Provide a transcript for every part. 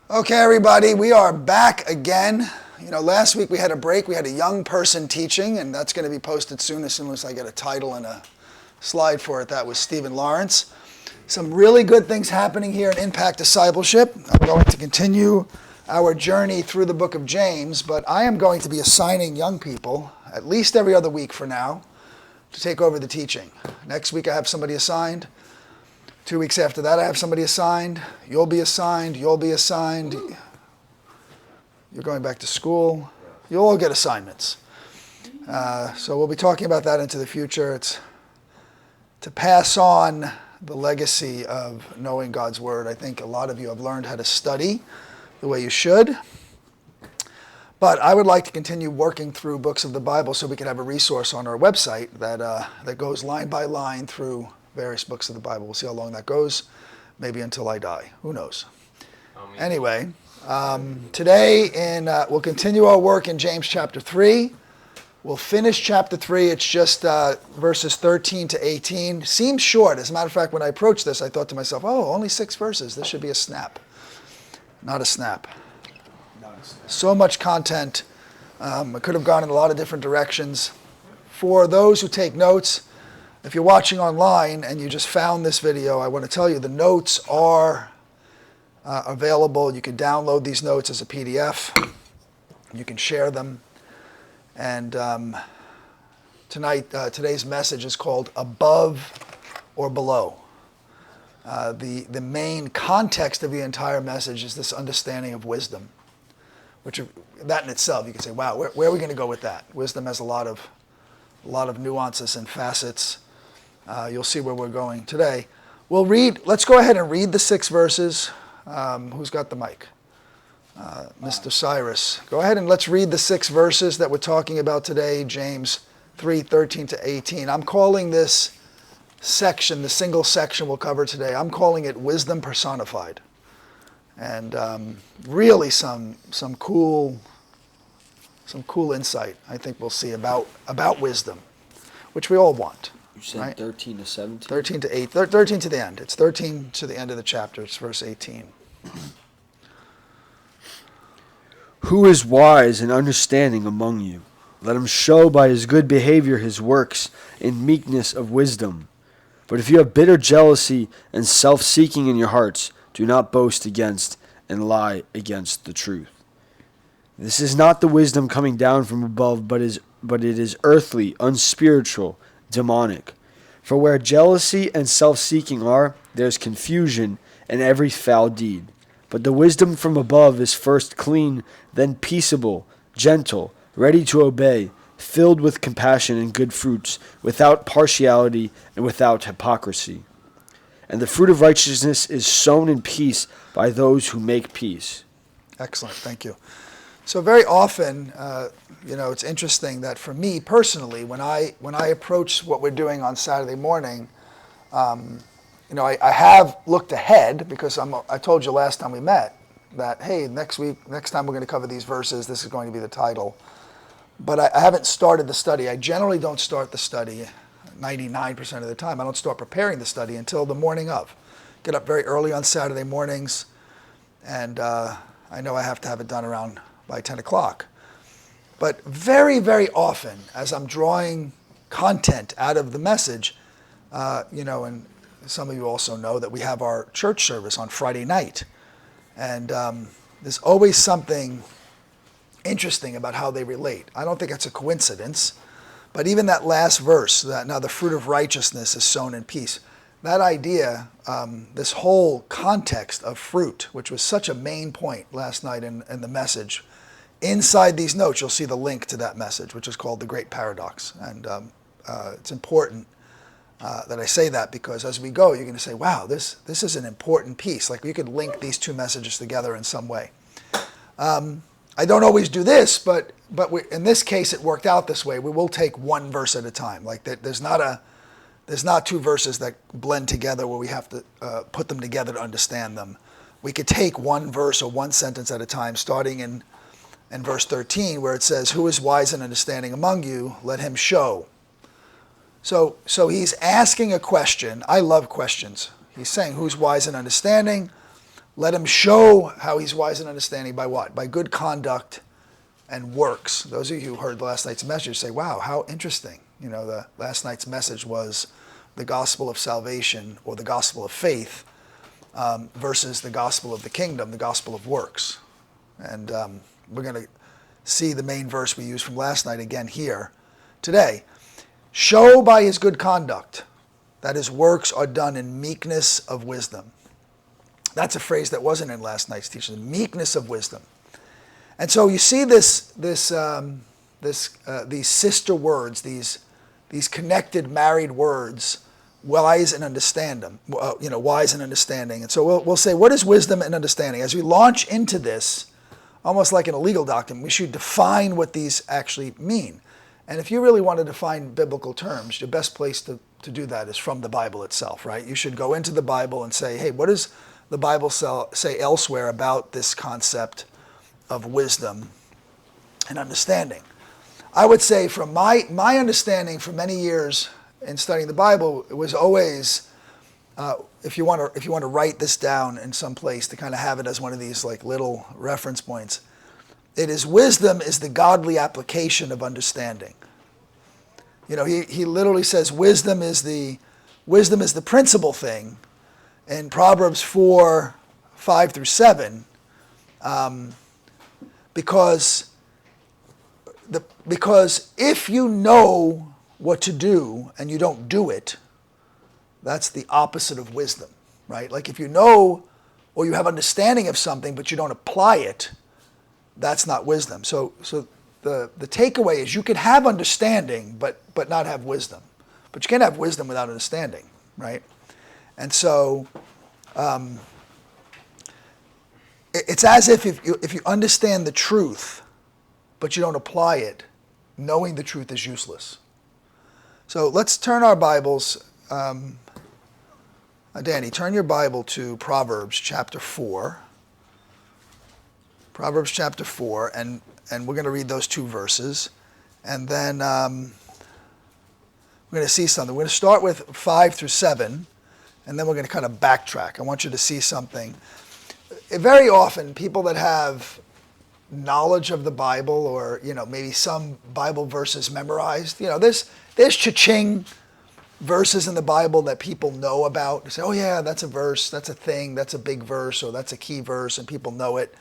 Okay, everybody, we are back again. Last week we had a break. We had a young person teaching, and that's going to be posted soon as I get a title and a slide for it. That was Stephen Lawrence. Some really good things happening here in Impact Discipleship. I'm going to continue our journey through the book of James, but I am going to be assigning young people, at least every other week for now, to take over the teaching. Next week I have somebody assigned. 2 weeks after that, I have somebody assigned. You'll be assigned. You'll be assigned. You're going back to school. You'll all get assignments. So we'll be talking about that into the future. It's to pass on the legacy of knowing God's Word. I think a lot of you have learned how to study the way you should. But I would like to continue working through books of the Bible so we can have a resource on our website that goes line by line through various books of the Bible. We'll see how long that goes, maybe until I die. Who knows? Anyway, today we'll continue our work in James chapter 3. We'll finish chapter 3. It's just verses 13 to 18. Seems short. As a matter of fact, when I approached this, I thought to myself, only 6 verses. This should be a snap. Not a snap. So much content. It could have gone in a lot of different directions. For those who take notes, if you're watching online and you just found this video, I want to tell you the notes are available. You can download these notes as a PDF. You can share them. And today's message is called Above or Below. The main context of the entire message is this understanding of wisdom, which that in itself, you can say, wow, where are we going to go with that? Wisdom has a lot of nuances and facets. You'll see where we're going today. Let's go ahead and read the 6 verses. Who's got the mic? Mr. Cyrus. Go ahead and let's read the 6 verses that we're talking about today, James 3, 13 to 18. I'm calling this section, the single section we'll cover today, I'm calling it Wisdom Personified. And really some cool insight I think we'll see about wisdom, which we all want. You said right? 13 to 17? 13 to 8. 13 to the end. It's 13 to the end of the chapter. It's verse 18. Who is wise and understanding among you? Let him show by his good behavior his works in meekness of wisdom. But if you have bitter jealousy and self-seeking in your hearts, do not boast against and lie against the truth. This is not the wisdom coming down from above, but it is earthly, unspiritual, demonic. For where jealousy and self-seeking are, there is confusion and every foul deed. But the wisdom from above is first clean, then peaceable, gentle, ready to obey, filled with compassion and good fruits, without partiality and without hypocrisy. And the fruit of righteousness is sown in peace by those who make peace. Excellent, thank you. So very often, it's interesting that for me personally, when I approach what we're doing on Saturday morning, I have looked ahead because I told you last time we met that, hey, next time we're going to cover these verses, this is going to be the title. But I haven't started the study. I generally don't start the study 99% of the time. I don't start preparing the study until the morning of. Get up very early on Saturday mornings, and I know I have to have it done around by 10 o'clock. But very, very often, as I'm drawing content out of the message, and some of you also know that we have our church service on Friday night. And there's always something interesting about how they relate. I don't think it's a coincidence, but even that last verse, that now the fruit of righteousness is sown in peace, that idea, this whole context of fruit, which was such a main point last night in the message, inside these notes you'll see the link to that message, which is called The Great Paradox. And it's important that I say that because as we go, you're going to say, wow, this is an important piece. Like we could link these 2 messages together in some way. I don't always do this, but in this case, it worked out this way. We will take 1 verse at a time. Like there's not 2 verses that blend together where we have to put them together to understand them. We could take 1 verse or 1 sentence at a time, starting in verse 13, where it says, who is wise and understanding among you? Let him show. So he's asking a question. I love questions. He's saying, who's wise and understanding? Let him show how he's wise and understanding by what? By good conduct and works. Those of you who heard last night's message say, wow, how interesting. The last night's message was the gospel of salvation or the gospel of faith versus the gospel of the kingdom, the gospel of works. And we're going to see the main verse we used from last night again here today. Show by his good conduct that his works are done in meekness of wisdom. That's a phrase that wasn't in last night's teaching, meekness of wisdom. And so you see these sister words, these connected married words, wise and understanding. Wise and understanding. And so we'll say, what is wisdom and understanding? As we launch into this, almost like in a legal document, we should define what these actually mean. And if you really want to define biblical terms, the best place to do that is from the Bible itself, right? You should go into the Bible and say, hey, what does the Bible say elsewhere about this concept of wisdom and understanding? I would say from my understanding for many years in studying the Bible, it was always, if you want to write this down in some place to kind of have it as one of these like little reference points, it is wisdom is the godly application of understanding. He literally says wisdom is the principal thing in Proverbs 4:5-7, because if you know what to do and you don't do it, that's the opposite of wisdom, right? Like if you know or you have understanding of something but you don't apply it, that's not wisdom. So the takeaway is you can have understanding but not have wisdom. But you can't have wisdom without understanding, right? And so it's as if you understand the truth but you don't apply it, knowing the truth is useless. So let's turn our Bibles. Danny, turn your Bible to Proverbs chapter 4. Proverbs chapter 4, and we're going to read those two verses. And then we're going to see something. We're going to start with 5-7, and then we're going to kind of backtrack. I want you to see something. Very often, people that have knowledge of the Bible or, maybe some Bible verses memorized, there's cha-ching verses in the Bible that people know about. They say, oh yeah, that's a verse, that's a thing, that's a big verse, or that's a key verse, and people know it.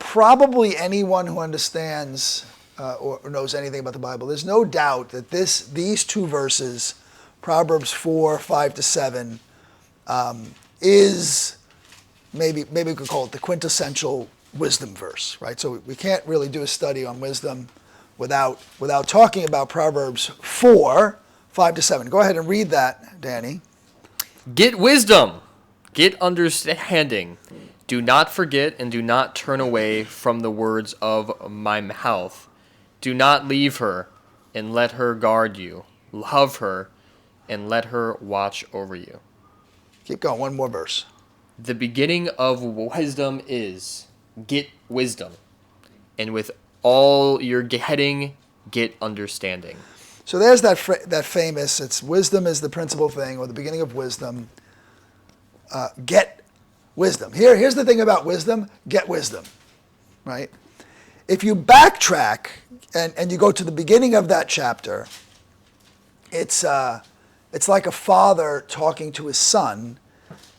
Probably anyone who understands or knows anything about the Bible, there's no doubt that these two verses, Proverbs 4:5-7, is maybe we could call it the quintessential wisdom verse, right? So we can't really do a study on wisdom without talking about Proverbs 4:5-7. Go ahead and read that, Danny. Get wisdom, get understanding. Do not forget and do not turn away from the words of my mouth. Do not leave her and let her guard you. Love her and let her watch over you. Keep going, one more verse. The beginning of wisdom is get wisdom, and with all you're getting, get understanding. So there's that famous, it's wisdom is the principal thing, or the beginning of wisdom. Get wisdom. Here's the thing about wisdom, get wisdom, right? If you backtrack and you go to the beginning of that chapter, it's like a father talking to his son,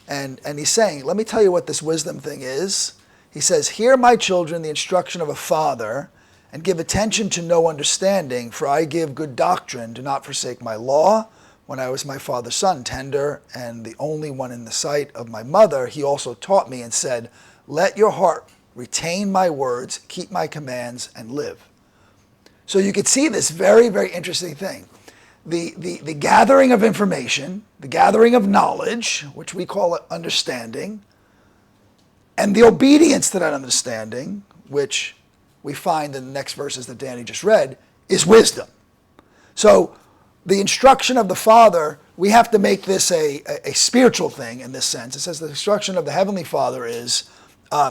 and he's saying, let me tell you what this wisdom thing is. He says, hear, my children, the instruction of a father, and give attention to know understanding, for I give good doctrine. Do not forsake my law. When I was my father's son, tender, and the only one in the sight of my mother, he also taught me and said, let your heart retain my words, keep my commands, and live. So you could see this very, very interesting thing. The gathering of information, the gathering of knowledge, which we call it understanding, and the obedience to that understanding, which we find in the next verses that Danny just read, is wisdom. So the instruction of the Father, we have to make this a spiritual thing in this sense. It says the instruction of the Heavenly Father is,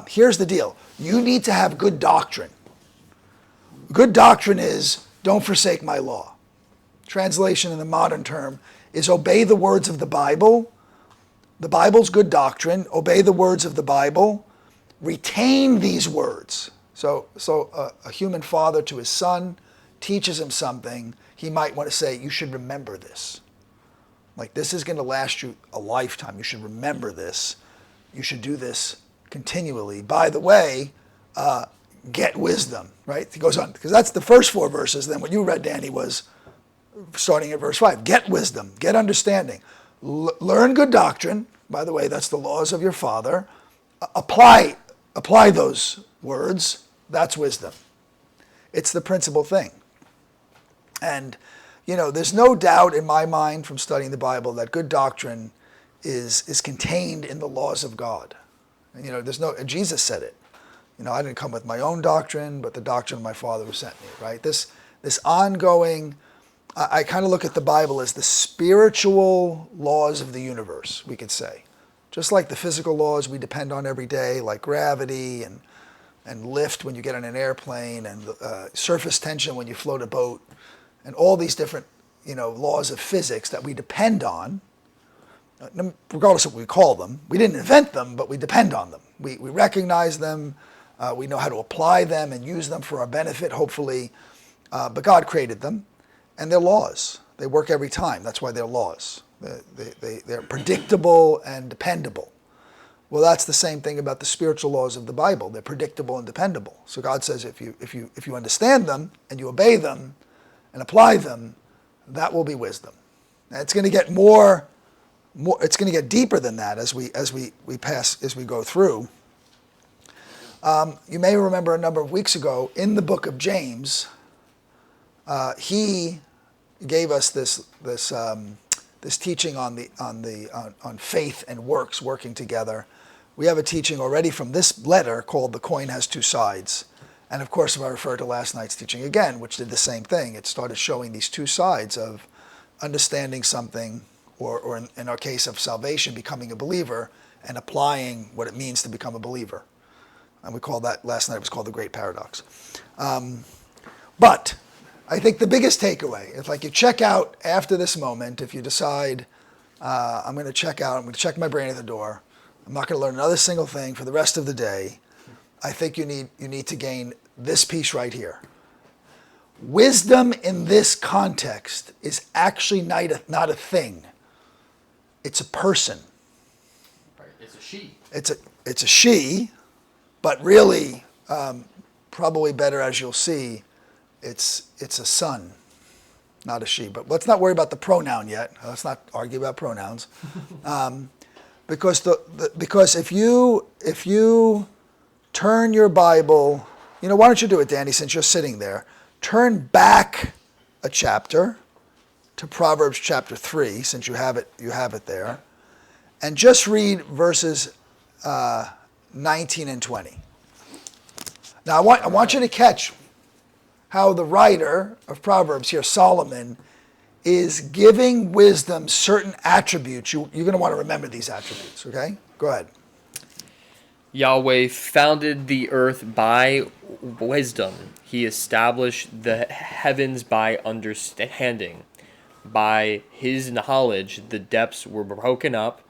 here's the deal. You need to have good doctrine. Good doctrine is, don't forsake my law. Translation in the modern term is obey the words of the Bible, The Bible's good doctrine. Obey the words of the Bible. Retain these words. So a human father to his son teaches him something. He might want to say, you should remember this. Like, this is going to last you a lifetime. You should remember this. You should do this continually. By the way, get wisdom, right? He goes on, because that's the first 4 verses. Then what you read, Danny, was starting at verse 5. Get wisdom, get understanding. Learn good doctrine. By the way, that's the laws of your father. Apply those words. That's wisdom. It's the principal thing. And, there's no doubt in my mind from studying the Bible that good doctrine is contained in the laws of God. And, Jesus said it. I didn't come with my own doctrine, but the doctrine of my Father who sent me, right? This ongoing, I kind of look at the Bible as the spiritual laws of the universe, we could say. Just like the physical laws we depend on every day, like gravity and lift when you get on an airplane, and surface tension when you float a boat, and all these different, laws of physics that we depend on, regardless of what we call them. We didn't invent them, but we depend on them. We recognize them. We know how to apply them and use them for our benefit, hopefully. But God created them, and they're laws. They work every time. That's why they're laws. They're predictable and dependable. Well, that's the same thing about the spiritual laws of the Bible. They're predictable and dependable. So God says if you understand them and you obey them and apply them, that will be wisdom. And it's going to get more. It's going to get deeper than that as we go through. You may remember a number of weeks ago in the book of James, he gave us this teaching on faith and works working together. We have a teaching already from this letter called "The Coin Has Two Sides," and of course, if I refer to last night's teaching again, which did the same thing, it started showing these two sides of understanding something, or in our case of salvation, becoming a believer and applying what it means to become a believer. And we called that, last night it was called the Great Paradox. But I think the biggest takeaway is, like, you check out after this moment, if you decide, I'm going to check out, I'm going to check my brain at the door, I'm not going to learn another single thing for the rest of the day, I think you need to gain this piece right here. Wisdom in this context is actually not a thing. It's a person. Right. It's a she. It's a she, but really, probably better, as you'll see, it's a son, not a she. But let's not worry about the pronoun yet. Let's not argue about pronouns, because if you turn your Bible, why don't you do it, Danny? Since you're sitting there, turn back a chapter to Proverbs chapter 3, since you have it there, and just read verses 19 and 20. Now, I want you to catch how the writer of Proverbs here, Solomon, is giving wisdom certain attributes. You're going to want to remember these attributes, okay? Go ahead. Yahweh founded the earth by wisdom. He established the heavens by understanding. By his knowledge, the depths were broken up,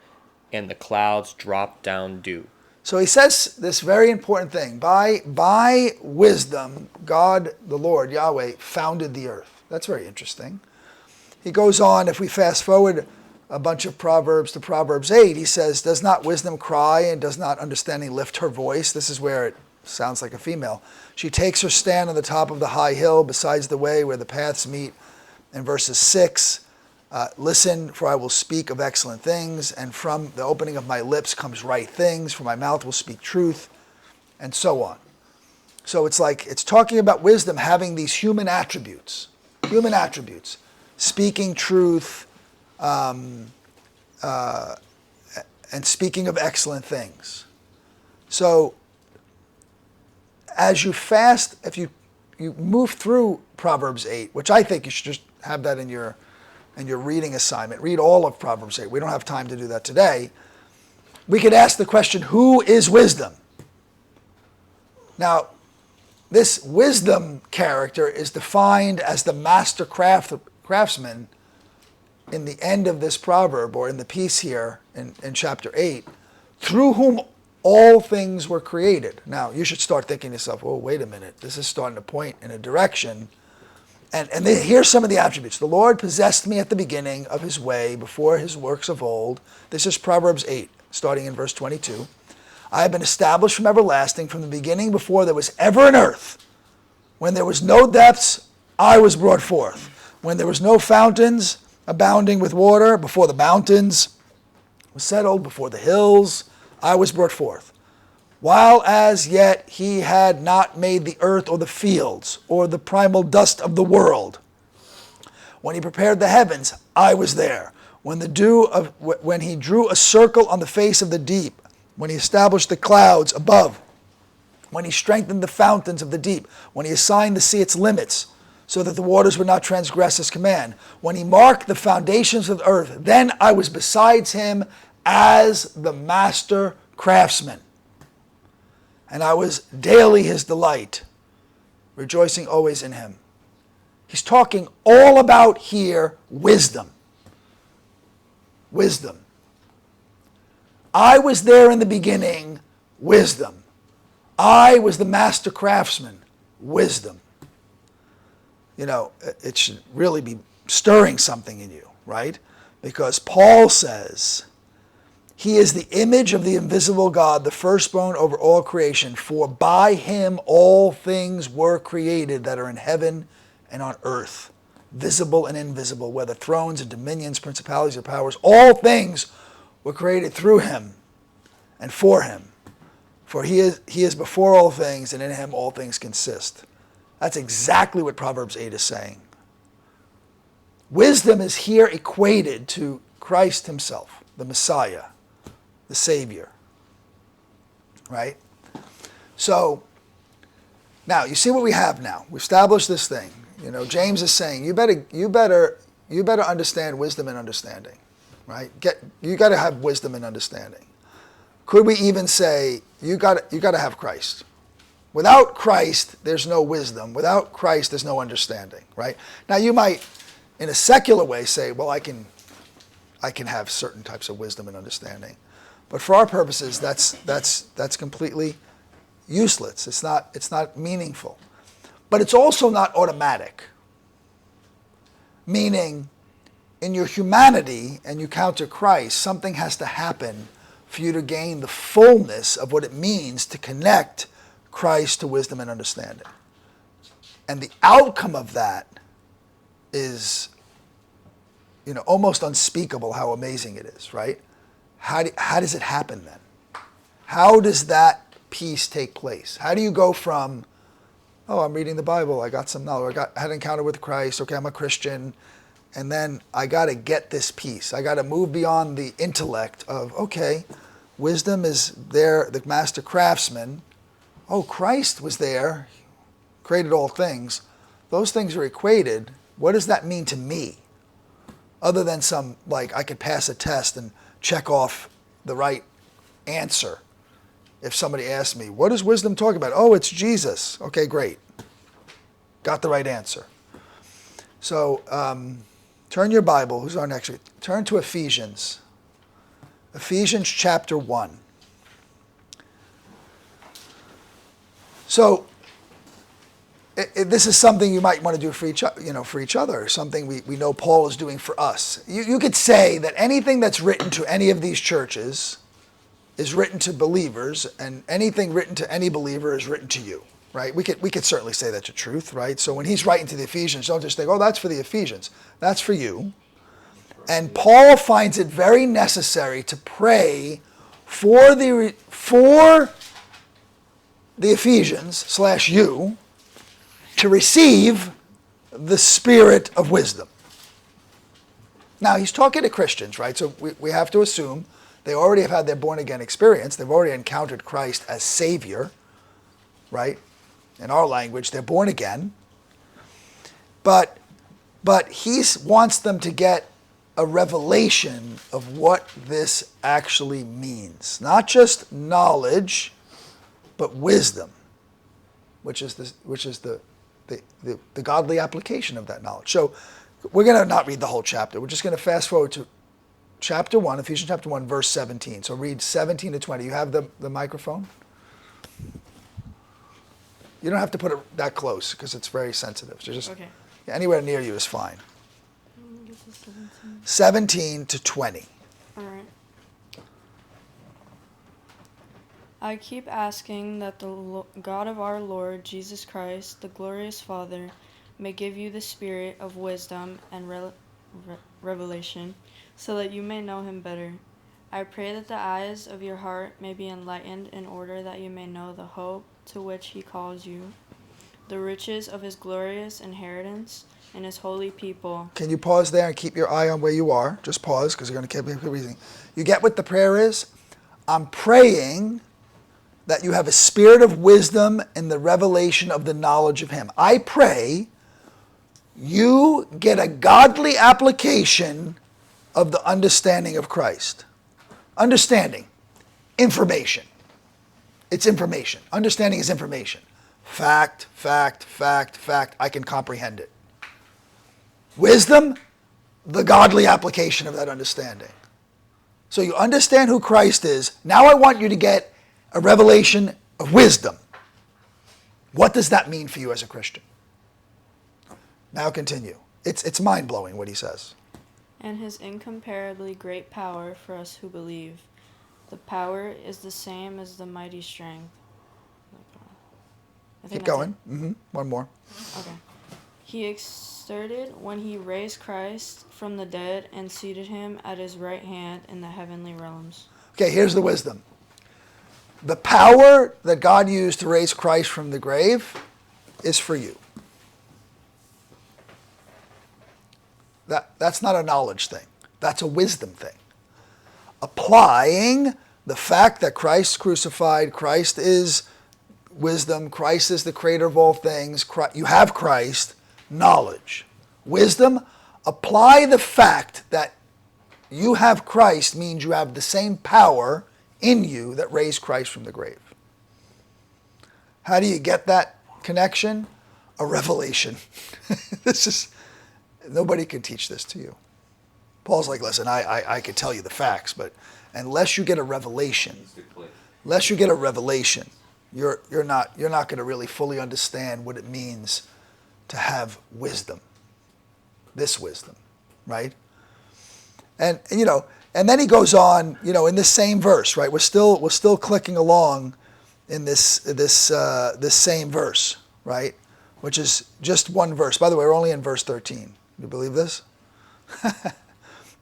and the clouds dropped down dew. So he says this very important thing. By wisdom, God, the Lord, Yahweh, founded the earth. That's very interesting. He goes on, if we fast forward a bunch of Proverbs to Proverbs 8, he says, does not wisdom cry and does not understanding lift her voice? This is where it sounds like a female. She takes her stand on the top of the high hill besides the way where the paths meet. In verses 6, listen, for I will speak of excellent things, and from the opening of my lips comes right things, for my mouth will speak truth, and so on. So it's talking about wisdom having these human attributes, speaking truth, and speaking of excellent things. So as you fast, if you move through Proverbs 8, which I think you should just have that in your reading assignment. Read all of Proverbs 8. We don't have time to do that today. We could ask the question, who is wisdom? Now, this wisdom character is defined as the master craftsman in the end of this proverb, or in the piece here in chapter 8, through whom all things were created. Now, you should start thinking to yourself, oh, wait a minute, this is starting to point in a direction. And here's some of the attributes. The Lord possessed me at the beginning of his way, before his works of old. This is Proverbs 8, starting in verse 22. I have been established from everlasting, from the beginning, before there was ever an earth. When there was no depths, I was brought forth. When there was no fountains abounding with water, before the mountains were settled, before the hills, I was brought forth. While as yet he had not made the earth or the fields or the primal dust of the world. When he prepared the heavens, I was there. When he drew a circle on the face of the deep, when he established the clouds above, when he strengthened the fountains of the deep, when he assigned the sea its limits, so that the waters would not transgress his command, when he marked the foundations of the earth, then I was besides him as the master craftsman. And I was daily his delight, rejoicing always in him. He's talking all about here wisdom. Wisdom. I was there in the beginning, wisdom. I was the master craftsman, wisdom. You know, it should really be stirring something in you, right? Because Paul says, he is the image of the invisible God, the firstborn over all creation. For by him all things were created that are in heaven and on earth, visible and invisible, whether thrones and dominions, principalities or powers. All things were created through him and for him. For he is before all things, and in him all things consist. That's exactly what Proverbs 8 is saying. Wisdom is here equated to Christ himself, the Messiah, the Savior, right? So, now you see what we have now. We've established this thing. You know, James is saying you better understand wisdom and understanding, right? You got to have wisdom and understanding. Could we even say you got to have Christ? Without Christ, there's no wisdom. Without Christ, there's no understanding, right? Now you might, in a secular way, say, well, I can have certain types of wisdom and understanding. But for our purposes, that's completely useless. It's not meaningful. But it's also not automatic. Meaning, in your humanity and you counter Christ, something has to happen for you to gain the fullness of what it means to connect Christ to wisdom and understanding. And the outcome of that is, you know, almost unspeakable how amazing it is, right? How does it happen then? How does that piece take place? How do you go from, oh, I'm reading the Bible, I got some knowledge, I had an encounter with Christ, okay, I'm a Christian, and then I got to get this piece. I got to move beyond the intellect of, okay, wisdom is there, the master craftsman. Oh, Christ was there, created all things. Those things are equated. What does that mean to me? Other than some, like, I could pass a test and check off the right answer. If somebody asks me, what does wisdom talk about? Oh, it's Jesus. Okay, great. Got the right answer. So turn your Bible. Who's our next week? Turn to Ephesians. Ephesians chapter 1. So this is something you might want to do for each other, something we know Paul is doing for us. You could say that anything that's written to any of these churches is written to believers, and anything written to any believer is written to you, right? We could certainly say that's a truth, right? So when he's writing to the Ephesians, don't just think, oh, that's for the Ephesians. That's for you. And Paul finds it very necessary to pray for the Ephesians / you to receive the spirit of wisdom. Now, he's talking to Christians, right? So we have to assume they already have had their born-again experience. They've already encountered Christ as Savior, right? In our language, they're born again. But he wants them to get a revelation of what this actually means. Not just knowledge, but wisdom, which is the godly application of that knowledge. So We're going to not read the whole chapter. We're just going to fast forward to chapter 1, Ephesians chapter 1, verse 17. So read 17 to 20. You have the microphone? You don't have to put it that close because it's very sensitive. So just Okay. anywhere near you is fine. 17 to 20. All right. I keep asking that the God of our Lord Jesus Christ, the glorious Father, may give you the spirit of wisdom and revelation, so that you may know him better. I pray that the eyes of your heart may be enlightened in order that you may know the hope to which he calls you, the riches of his glorious inheritance in his holy people. Can you pause there and keep your eye on where you are? Just pause because you're going to keep reading. You get what the prayer is? I'm praying that you have a spirit of wisdom and the revelation of the knowledge of him. I pray you get a godly application of the understanding of Christ. Understanding, information. It's information. Understanding is information. Fact, fact, fact, fact. I can comprehend it. Wisdom, the godly application of that understanding. So you understand who Christ is. Now I want you to get a revelation of wisdom. What does that mean for you as a Christian? Now continue. It's mind-blowing what he says. And his incomparably great power for us who believe. The power is the same as the mighty strength. Keep going. One more. Okay. He exerted when he raised Christ from the dead and seated him at his right hand in the heavenly realms. Okay, here's the wisdom. The power that God used to raise Christ from the grave is for you. That's not a knowledge thing. That's a wisdom thing. Applying the fact that Christ crucified, Christ is wisdom, Christ is the creator of all things, you have Christ, knowledge. Wisdom, apply the fact that you have Christ means you have the same power in you that raised Christ from the grave. How do you get that connection? A revelation. Nobody can teach this to you. Paul's like, listen, I could tell you the facts, but unless you get a revelation, you're not going to really fully understand what it means to have wisdom. This wisdom, right? And then he goes on, in this same verse, right? We're still clicking along in this same verse, right? Which is just one verse. By the way, we're only in verse 13. You believe this?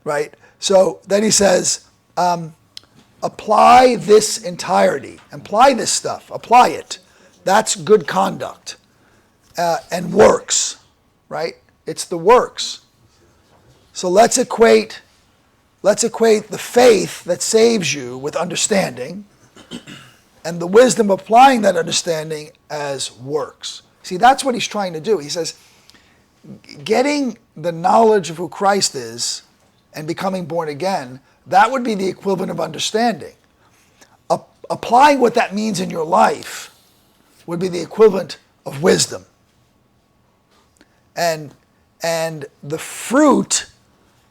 Right? So then he says, apply this entirety. Apply this stuff. Apply it. That's good conduct. And works, right? It's the works. So let's equate the faith that saves you with understanding and the wisdom of applying that understanding as works. See, that's what he's trying to do. He says, getting the knowledge of who Christ is and becoming born again, that would be the equivalent of understanding. Applying what that means in your life would be the equivalent of wisdom. And the fruit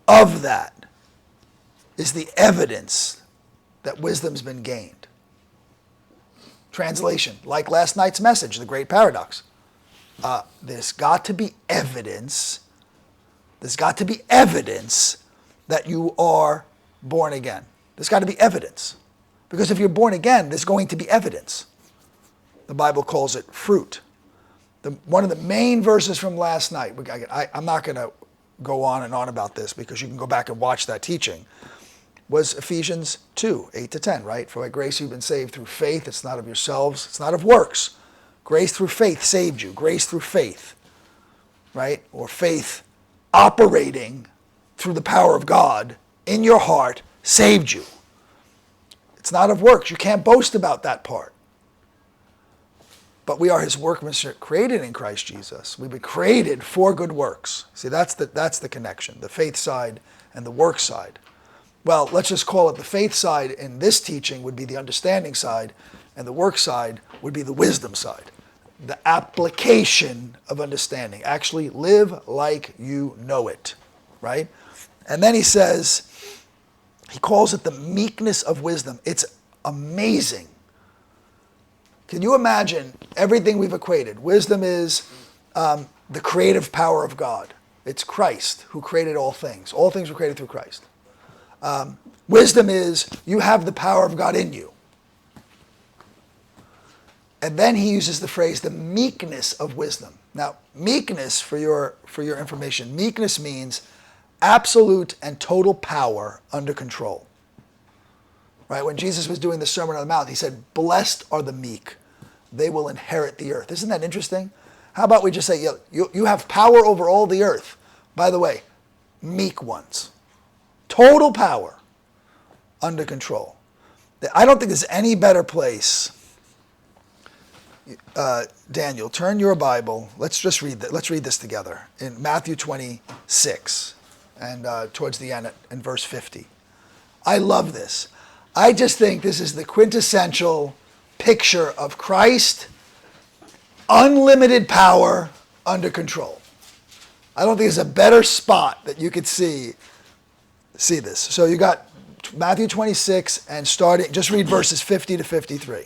of that is the evidence that wisdom's been gained. Translation, like last night's message, the great paradox. There's got to be evidence. There's got to be evidence that you are born again. There's got to be evidence. Because if you're born again, there's going to be evidence. The Bible calls it fruit. One of the main verses from last night, I'm not going to go on and on about this because you can go back and watch that teaching, was Ephesians 2, 8 to 10, right? For by grace you've been saved through faith. It's not of yourselves. It's not of works. Grace through faith saved you. Grace through faith, right? Or faith operating through the power of God in your heart saved you. It's not of works. You can't boast about that part. But we are his workmanship created in Christ Jesus. We've been created for good works. See, that's the connection, the faith side and the work side. Well, let's just call it the faith side in this teaching would be the understanding side, and the work side would be the wisdom side. the application of understanding. Actually live like you know it, right? And then he says, he calls it the meekness of wisdom. It's amazing. Can you imagine everything we've equated? Wisdom is the creative power of God. It's Christ who created all things. All things were created through Christ. Wisdom is you have the power of God in you. And then he uses the phrase, the meekness of wisdom. Now, meekness, for your information, meekness means absolute and total power under control. Right? When Jesus was doing the Sermon on the Mount, he said, blessed are the meek. They will inherit the earth. Isn't that interesting? How about we just say, you have power over all the earth. By the way, meek ones. Total power under control. I don't think there's any better place. Daniel, turn your Bible. Let's just read that. Let's read this together in Matthew 26 and towards the end in verse 50. I love this. I just think this is the quintessential picture of Christ, unlimited power under control. I don't think there's a better spot that you could see this. So you got Matthew 26 and starting, just read verses 50 to 53.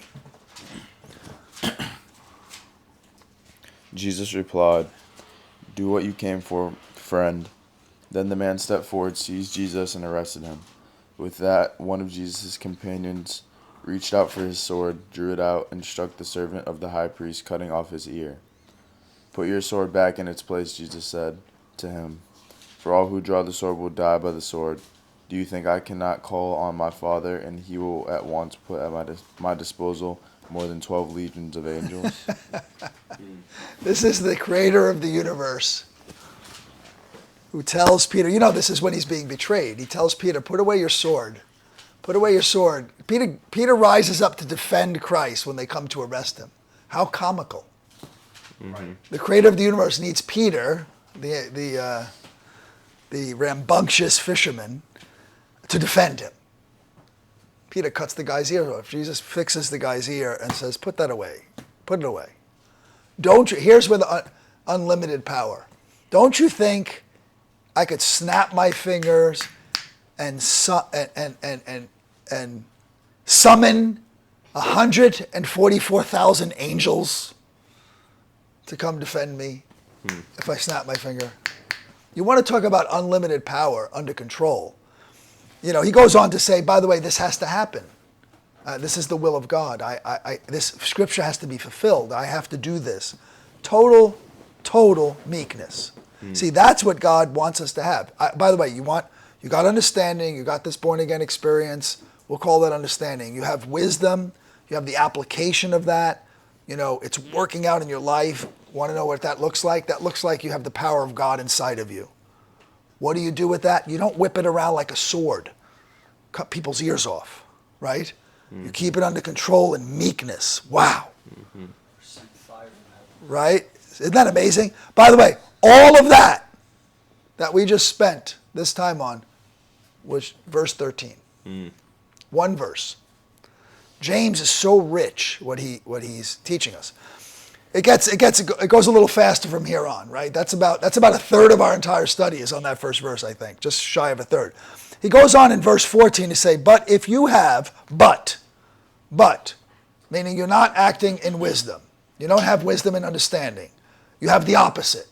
Jesus replied, "Do what you came for, friend." Then the man stepped forward, seized Jesus, and arrested him. With that, one of Jesus' companions reached out for his sword, drew it out, and struck the servant of the high priest, cutting off his ear. "Put your sword back in its place," Jesus said to him, "for all who draw the sword will die by the sword. Do you think I cannot call on my Father, and he will at once put at my disposal more than 12 legions of angels?" This is the creator of the universe who tells Peter, this is when he's being betrayed. He tells Peter, put away your sword. Put away your sword. Peter rises up to defend Christ when they come to arrest him. How comical. Mm-hmm. The creator of the universe needs Peter, the rambunctious fisherman, to defend him. Peter cuts the guy's ear off. Jesus fixes the guy's ear and says, put that away. Put it away. Here's where the unlimited power. Don't you think I could snap my fingers and summon 144,000 angels to come defend me if I snap my finger? You want to talk about unlimited power under control. He goes on to say, by the way, this has to happen. This is the will of God. This scripture has to be fulfilled. I have to do this. Total meekness. See, that's what God wants us to have. By the way, you got understanding. You got this born again experience. We'll call that understanding. You have wisdom. You have the application of that. It's working out in your life. Want to know what that looks like? That looks like you have the power of God inside of you. What do you do with that? You don't whip it around like a sword. Cut people's ears off, right? Mm-hmm. You keep it under control in meekness. Wow. Mm-hmm. Right? Isn't that amazing? By the way, all of that we just spent this time on was verse 13. Mm. One verse. James is so rich what he's teaching us. It goes a little faster from here on, right? That's about a third of our entire study is on that first verse, I think, just shy of a third. He goes on in verse 14 to say, but if you have, but, meaning you're not acting in wisdom. You don't have wisdom and understanding. You have the opposite.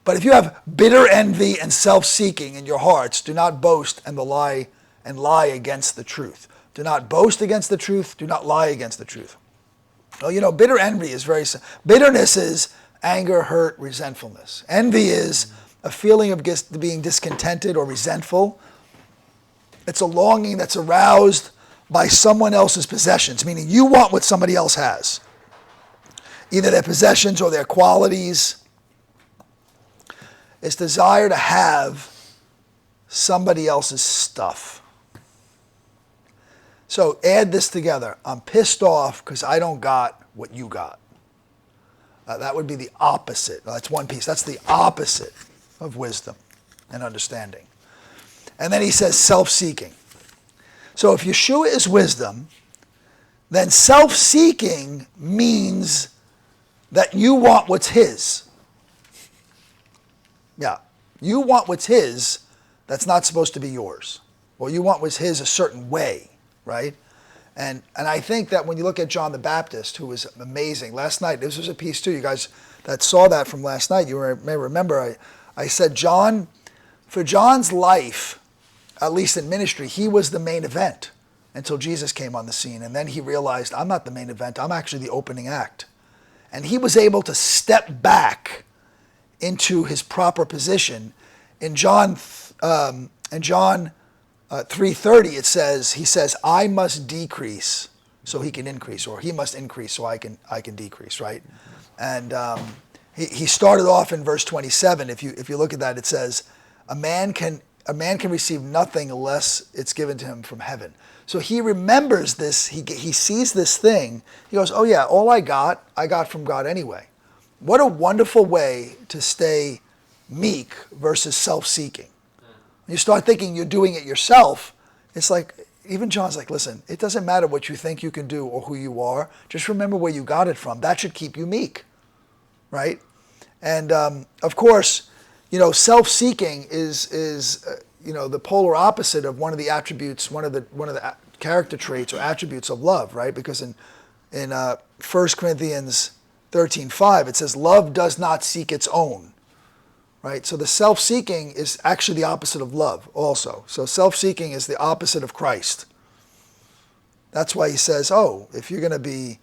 But if you have bitter envy and self-seeking in your hearts, do not boast and lie against the truth. Do not boast against the truth. Do not lie against the truth. Well, bitter envy is bitterness is anger, hurt, resentfulness. Envy is a feeling of being discontented or resentful. It's a longing that's aroused by someone else's possessions, meaning you want what somebody else has, either their possessions or their qualities. It's desire to have somebody else's stuff. So add this together. I'm pissed off because I don't got what you got. That would be the opposite. That's one piece. That's the opposite of wisdom and understanding. And then he says self-seeking. So if Yeshua is wisdom, then self-seeking means that you want what's his. Yeah. You want what's his that's not supposed to be yours. Or you want what's his a certain way, right? And I think that when you look at John the Baptist, who was amazing, last night, this was a piece too, you guys that saw that from last night, you may remember, I said for John's life, at least in ministry, he was the main event until Jesus came on the scene. And then he realized, I'm not the main event, I'm actually the opening act. And he was able to step back into his proper position. In John 3:30, he says, I must decrease so he can increase, or he must increase so I can decrease, right? And he started off in verse 27. If you look at that, it says, a man can receive nothing unless it's given to him from heaven. So he remembers this. He sees this thing. He goes, oh yeah, all I got from God anyway. What a wonderful way to stay meek versus self-seeking. When you start thinking you're doing it yourself, it's like, even John's like, listen, it doesn't matter what you think you can do or who you are. Just remember where you got it from. That should keep you meek, right? And of course, self-seeking is the polar opposite of one of the attributes, one of the character traits or attributes of love, right? Because in 1 Corinthians 13:5, it says, love does not seek its own, right? So the self-seeking is actually the opposite of love also. So self-seeking is the opposite of Christ. That's why he says, if you're going to be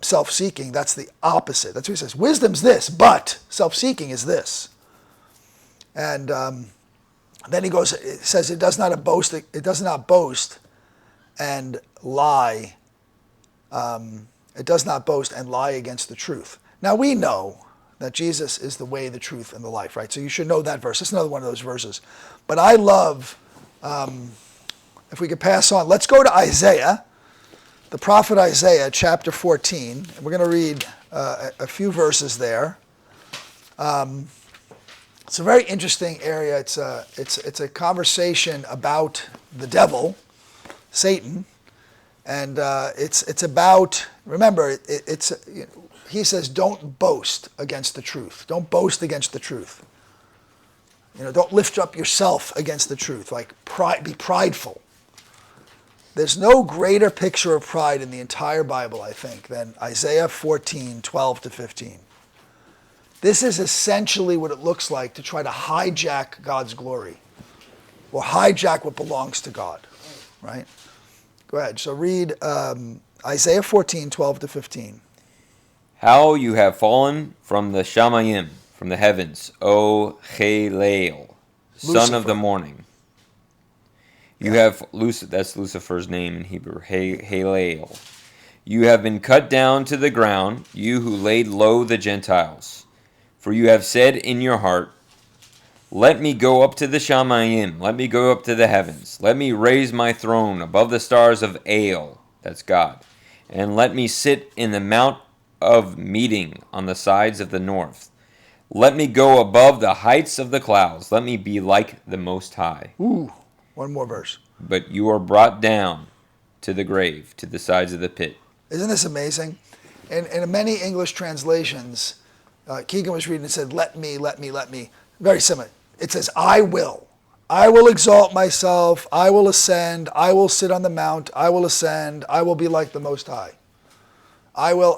self-seeking, that's the opposite. That's what he says. Wisdom's this, but self-seeking is this. And then he goes, it says, it does not boast and lie. It does not boast and lie against the truth. Now we know that Jesus is the way, the truth, and the life, right? So you should know that verse. That's another one of those verses. But I love, if we could pass on, let's go to Isaiah, the prophet Isaiah, chapter 14. And we're going to read a few verses there. It's a very interesting area. It's a conversation about the devil, Satan. And it's about, remember, he says, don't boast against the truth. Don't boast against the truth. Don't lift up yourself against the truth. Like, be prideful. There's no greater picture of pride in the entire Bible, I think, than Isaiah 14:12-15. This is essentially what it looks like to try to hijack God's glory, or hijack what belongs to God, right? Go ahead. So read Isaiah 14:12-15. How you have fallen from the Shamayim, from the heavens, O Chalael, son of the morning. You have, that's Lucifer's name in Hebrew, Chalael. You have been cut down to the ground, you who laid low the Gentiles. For you have said in your heart, let me go up to the Shamayim, let me go up to the heavens, let me raise my throne above the stars of El, that's God, and let me sit in the mount of meeting on the sides of the north. Let me go above the heights of the clouds, let me be like the Most High. Ooh, one more verse. But you are brought down to the grave, to the sides of the pit. Isn't this amazing? In many English translations, Keegan was reading and said, let me. Very similar. It says, I will exalt myself, I will ascend, I will sit on the mount, I will ascend, I will be like the Most High. I will.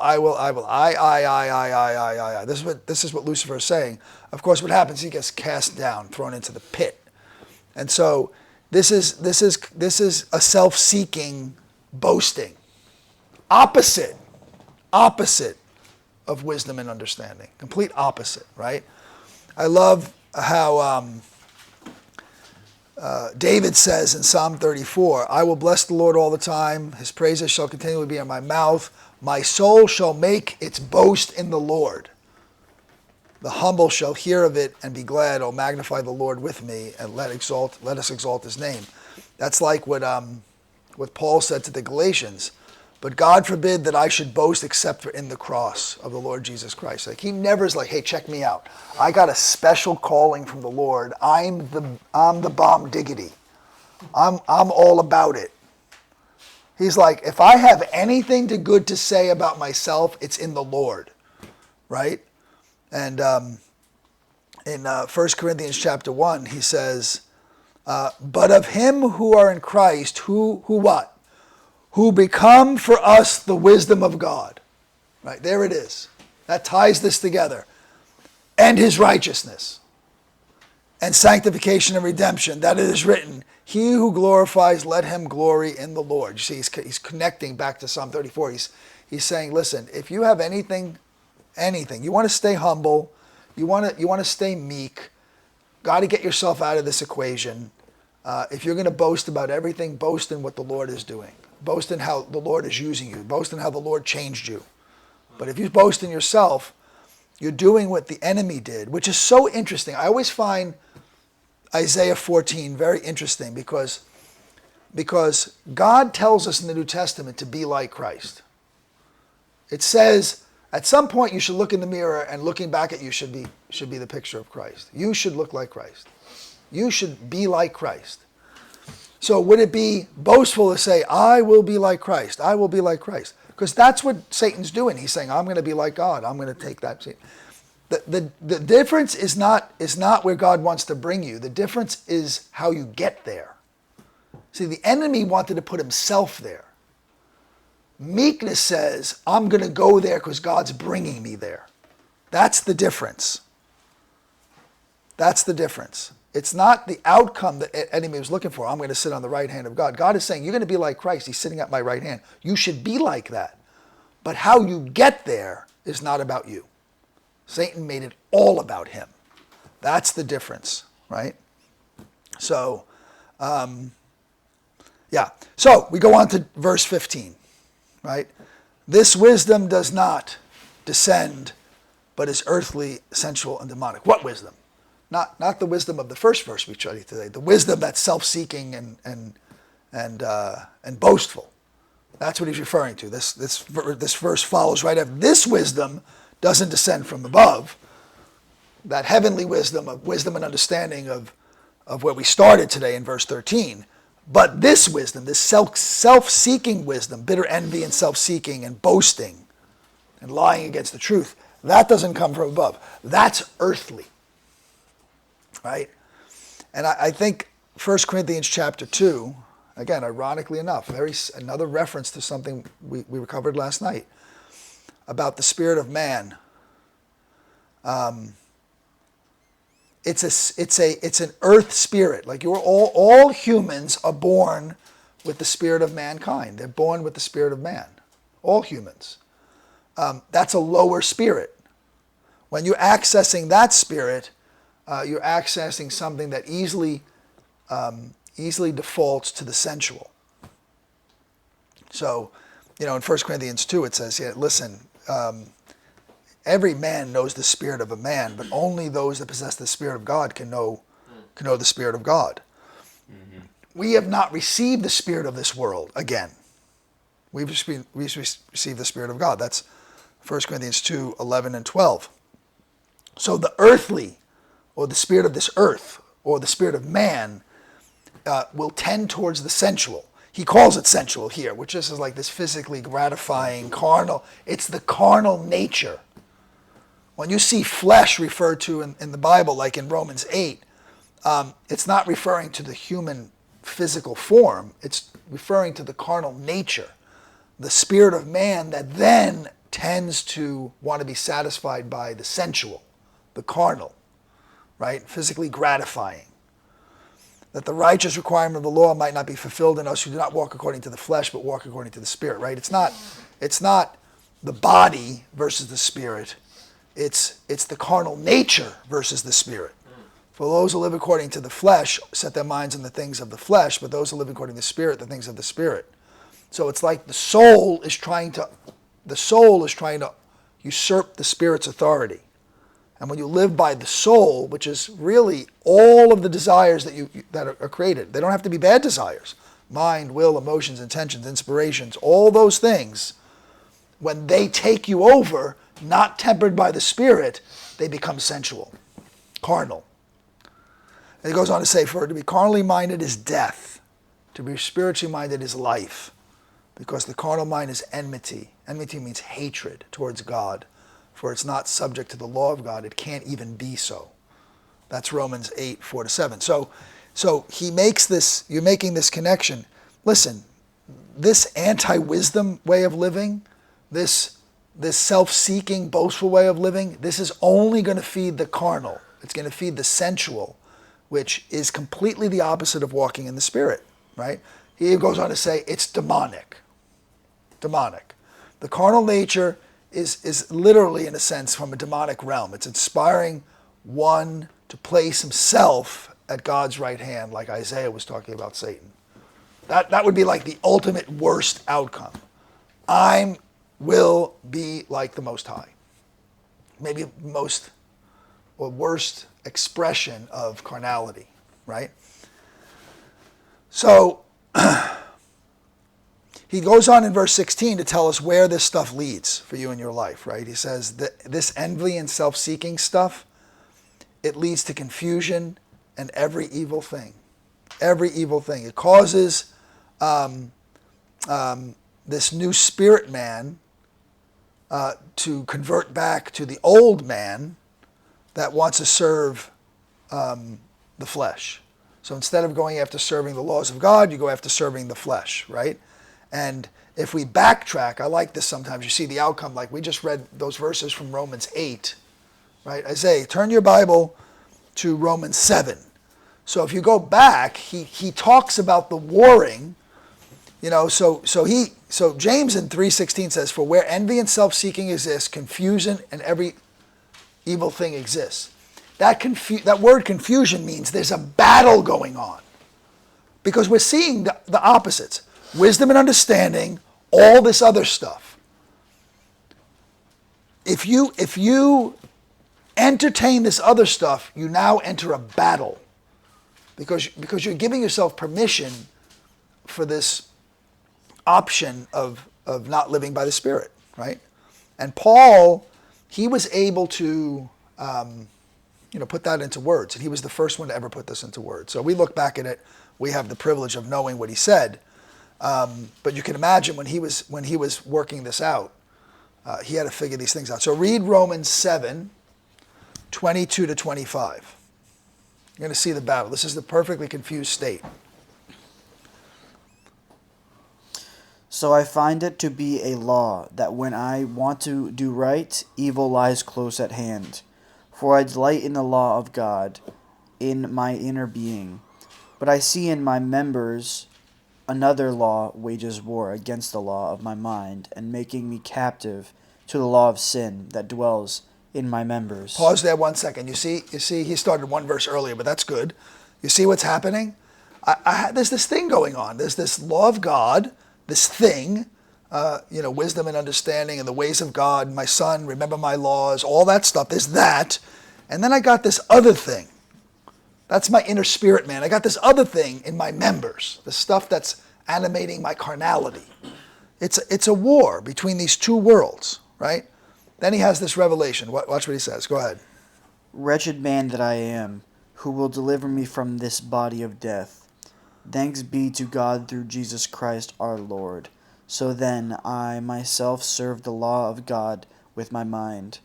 This is what Lucifer is saying. Of course, what happens, he gets cast down, thrown into the pit. And so this is a self-seeking boasting. Opposite of wisdom and understanding. Complete opposite, right? I love how David says in Psalm 34, I will bless the Lord all the time. His praises shall continually be in my mouth. My soul shall make its boast in the Lord. The humble shall hear of it and be glad. Oh, magnify the Lord with me, and let us exalt his name. That's like what Paul said to the Galatians. But God forbid that I should boast except for in the cross of the Lord Jesus Christ. Like, he never is like, hey, check me out. I got a special calling from the Lord. I'm the bomb diggity. I'm all about it. He's like, if I have anything good to say about myself, it's in the Lord, right? And in 1 Corinthians chapter 1, he says, but of him who are in Christ, who what? Who become for us the wisdom of God. Right, there it is. That ties this together. And his righteousness. And sanctification and redemption, that it is written, he who glorifies, let him glory in the Lord. You see, he's connecting back to Psalm 34. He's saying, listen, if you have anything, you want to stay humble, you want to stay meek, got to get yourself out of this equation. If you're going to boast about everything, boast in what the Lord is doing. Boast in how the Lord is using you. Boast in how the Lord changed you. But if you boast in yourself, you're doing what the enemy did, which is so interesting. I always find Isaiah 14 very interesting because God tells us in the New Testament to be like Christ. It says at some point you should look in the mirror, and looking back at you should be the picture of Christ. You should look like Christ. You should be like Christ. So would it be boastful to say, I will be like Christ, I will be like Christ? Because that's what Satan's doing. He's saying, I'm going to be like God. I'm going to take that. The difference is not where God wants to bring you. The difference is how you get there. See, the enemy wanted to put himself there. Meekness says, I'm going to go there because God's bringing me there. That's the difference. That's the difference. It's not the outcome that the enemy was looking for. I'm going to sit on the right hand of God. God is saying, you're going to be like Christ. He's sitting at my right hand. You should be like that. But how you get there is not about you. Satan made it all about him. That's the difference, right? So, So we go on to verse 15, right? This wisdom does not descend, but is earthly, sensual, and demonic. What wisdom? Not the wisdom of the first verse we studied today. The wisdom that's self-seeking and boastful. That's what he's referring to. This verse follows right after. This wisdom doesn't descend from above. That heavenly wisdom of wisdom and understanding of where we started today in verse 13. But this wisdom, this self-seeking wisdom, bitter envy and self-seeking and boasting and lying against the truth, that doesn't come from above. That's earthly. Right? And I think 1 Corinthians chapter 2, again, ironically enough, another reference to something we covered last night about the spirit of man. It's an earth spirit. Like all humans are born with the spirit of mankind. They're born with the spirit of man. All humans. That's a lower spirit. When you're accessing that spirit, you're accessing something that easily defaults to the sensual. So, in 1 Corinthians 2 it says, listen, every man knows the spirit of a man, but only those that possess the spirit of God can know the spirit of God. Mm-hmm. We have not received the spirit of this world again. We've received the spirit of God. That's 1 Corinthians 2, 11 and 12. So the earthly, or the spirit of this earth, or the spirit of man, will tend towards the sensual. He calls it sensual here, which is like this physically gratifying, carnal. It's the carnal nature. When you see flesh referred to in the Bible, like in Romans 8, it's not referring to the human physical form. It's referring to the carnal nature. The spirit of man that then tends to want to be satisfied by the sensual, the carnal. Right? Physically gratifying. That the righteous requirement of the law might not be fulfilled in us who do not walk according to the flesh, but walk according to the Spirit, right? It's not the body versus the Spirit. It's the carnal nature versus the Spirit. For those who live according to the flesh set their minds on the things of the flesh, but those who live according to the Spirit, the things of the Spirit. So it's like the soul is trying to usurp the Spirit's authority. And when you live by the soul, which is really all of the desires that are created, they don't have to be bad desires. Mind, will, emotions, intentions, inspirations, all those things, when they take you over, not tempered by the Spirit, they become sensual, carnal. And he goes on to say, for to be carnally minded is death, to be spiritually minded is life. because the carnal mind is enmity. Enmity means hatred towards God, for it's not subject to the law of God. It can't even be so. That's Romans 8, 4-7. So he makes this, you're making this connection. Listen, this anti-wisdom way of living, this self-seeking, boastful way of living, this is only going to feed the carnal. It's going to feed the sensual, which is completely the opposite of walking in the Spirit, right? He goes on to say it's demonic. Demonic. The carnal nature is literally, in a sense, from a demonic realm. It's inspiring one to place himself at God's right hand, like Isaiah was talking about Satan. That would be like the ultimate worst outcome. I will be like the Most High. Maybe most or worst expression of carnality, right? So he goes on in verse 16 to tell us where this stuff leads for you in your life, right? He says that this envy and self-seeking stuff, it leads to confusion and every evil thing. Every evil thing. It causes this new spirit man to convert back to the old man that wants to serve the flesh. So instead of going after serving the laws of God, you go after serving the flesh, right? And if we backtrack, I like this sometimes, you see the outcome, like we just read those verses from Romans 8, right? Isaiah, turn your Bible to Romans 7. So if you go back, he talks about the warring, so James in 3:16 says, for where envy and self-seeking exists, confusion and every evil thing exists. That word confusion means there's a battle going on. Because we're seeing the opposites. Wisdom and understanding, all this other stuff. If you entertain this other stuff, you now enter a battle. Because you're giving yourself permission for this option of not living by the Spirit, right? And Paul, he was able to put that into words. And he was the first one to ever put this into words. So we look back at it, we have the privilege of knowing what he said. But you can imagine when he was working this out, he had to figure these things out. So read Romans 7, 22-25. You're going to see the battle. This is the perfectly confused state. So I find it to be a law that when I want to do right, evil lies close at hand. For I delight in the law of God in my inner being. But I see in my members another law wages war against the law of my mind, and making me captive to the law of sin that dwells in my members. Pause there 1 second. You see, he started one verse earlier, but that's good. You see what's happening? There's this thing going on. There's this law of God, this thing, wisdom and understanding and the ways of God, my son, remember my laws, all that stuff. There's that. And then I got this other thing. That's my inner spirit man. I got this other thing in my members, the stuff that's animating my carnality. It's a war between these two worlds, right? Then he has this revelation. Watch what he says. Go ahead. Wretched man that I am, who will deliver me from this body of death? Thanks be to God through Jesus Christ our Lord. So then I myself serve the law of God with my mind,